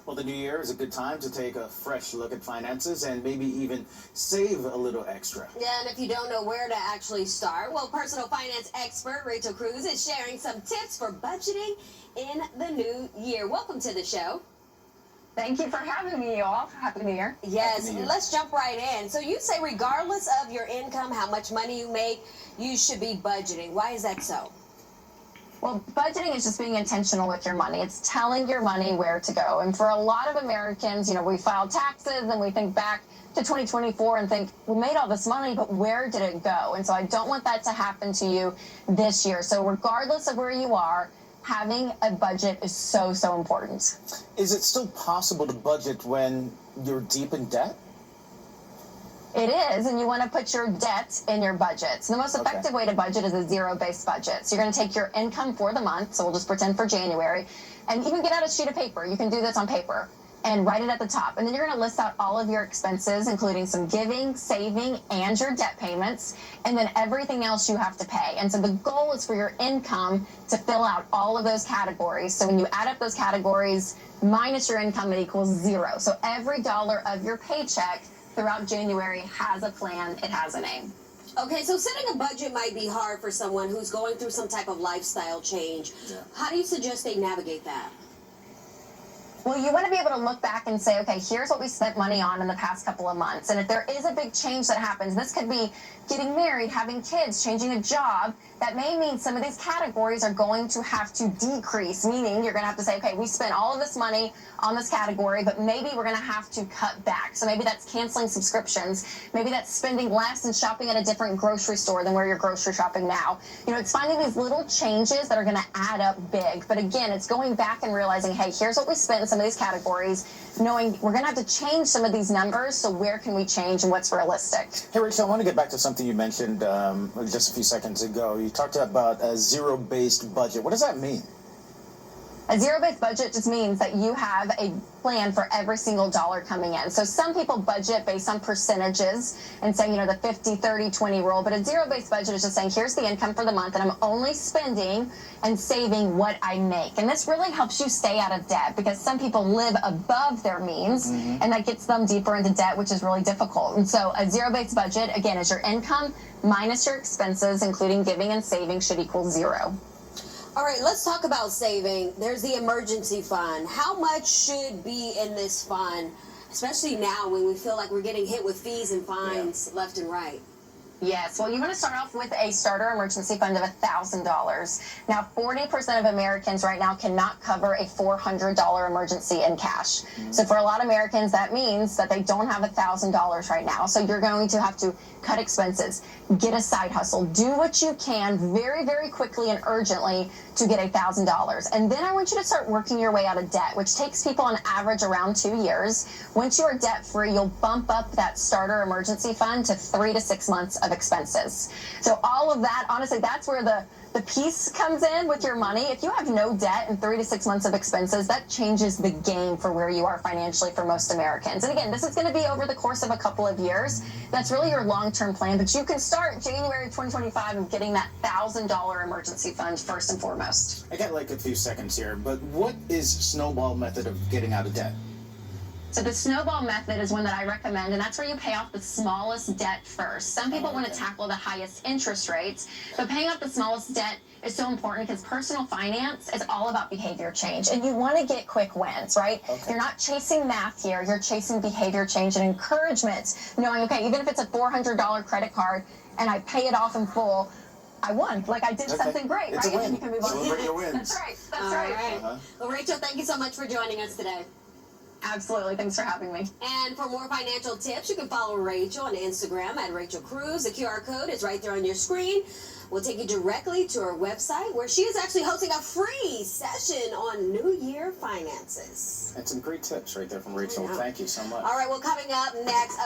Well, the new year is a good time to take a fresh look at finances and maybe even save a little extra. Yeah, and if you don't know where to actually start, well, personal finance expert Rachel Cruze is sharing some tips for budgeting in the new year. Welcome to the show. Thank you for having me, y'all. Happy New Year. Yes, Happy New Year. let's jump right in. So you say regardless of your income, how much money you make, you should be budgeting. Why is that so? Well, budgeting is just being intentional with your money. It's telling your money where to go. And for a lot of Americans, we file taxes and we think back to 2024 and think, we made all this money, but where did it go? And so I don't want that to happen to you this year. So regardless of where you are, having a budget is so, so important. Is it still possible to budget when you're deep in debt? It is, and you want to put your debt in your budget. So the most effective way to budget is a zero-based budget. So you're going to take your income for the month, so we'll just pretend for January, and even get out a sheet of paper. You can do this on paper and write it at the top. And then you're going to list out all of your expenses, including some giving, saving, and your debt payments, and then everything else you have to pay. And so the goal is for your income to fill out all of those categories. So when you add up those categories minus your income, it equals zero. So every dollar of your paycheck throughout January has a plan, it has a name. Okay, so setting a budget might be hard for someone who's going through some type of lifestyle change. Yeah. How do you suggest they navigate that? Well, you want to be able to look back and say, okay, here's what we spent money on in the past couple of months. And if there is a big change that happens, this could be getting married, having kids, changing a job, that may mean some of these categories are going to have to decrease, meaning you're going to have to say, okay, we spent all of this money on this category, but maybe we're going to have to cut back. So maybe that's canceling subscriptions. Maybe that's spending less and shopping at a different grocery store than where you're grocery shopping now. It's finding these little changes that are going to add up big. But again, it's going back and realizing, hey, here's what we spent in some of these categories, knowing we're going to have to change some of these numbers, so where can we change and what's realistic? Hey, Rachel, I want to get back to something you mentioned just a few seconds ago. You talked about a zero-based budget. What does that mean? A zero-based budget just means that you have a plan for every single dollar coming in. So some people budget based on percentages and saying, the 50, 30, 20 rule, but a zero-based budget is just saying, here's the income for the month, and I'm only spending and saving what I make. And this really helps you stay out of debt, because some people live above their means, and that gets them deeper into debt, which is really difficult. And so a zero-based budget, again, is your income minus your expenses, including giving and saving, should equal zero. All right, let's talk about saving. There's the emergency fund. How much should be in this fund, especially now when we feel like we're getting hit with fees and fines left and right? Yes, well, you want to start off with a starter emergency fund of $1,000. Now, 40% of Americans right now cannot cover a $400 emergency in cash. So for a lot of Americans, that means that they don't have $1,000 right now. So you're going to have to cut expenses, get a side hustle, do what you can very, very quickly and urgently to get $1,000. And then I want you to start working your way out of debt, which takes people on average around 2 years. Once you are debt free, you'll bump up that starter emergency fund to 3 to 6 months of expenses. So all of that, honestly, that's where the piece comes in with your money. If you have no debt and 3 to 6 months of expenses, that changes the game for where you are financially for most Americans. And again, this is going to be over the course of a couple of years. That's really your long-term plan, but you can start January 2025 of getting that $1,000 emergency fund first and foremost. I got like a few seconds here, but what is snowball method of getting out of debt? So the snowball method is one that I recommend, and that's where you pay off the smallest debt first. Some people want to tackle the highest interest rates, but paying off the smallest debt is so important because personal finance is all about behavior change, and you want to get quick wins, right? You're not chasing math here, you're chasing behavior change and encouragement, knowing, okay, even if it's a $400 credit card and I pay it off in full, I won. Like, I did something great, It's right? a win. And then you can move on. Celebrate your wins. That's right. That's All right. Well, Rachel, thank you so much for joining us today. Absolutely. Thanks for having me. And for more financial tips, you can follow Rachel on Instagram at Rachel Cruze. The QR code is right there on your screen. We'll take you directly to her website, where she is actually hosting a free session on New Year finances. And some great tips right there from Rachel. Thank you so much. All right, well, coming up next,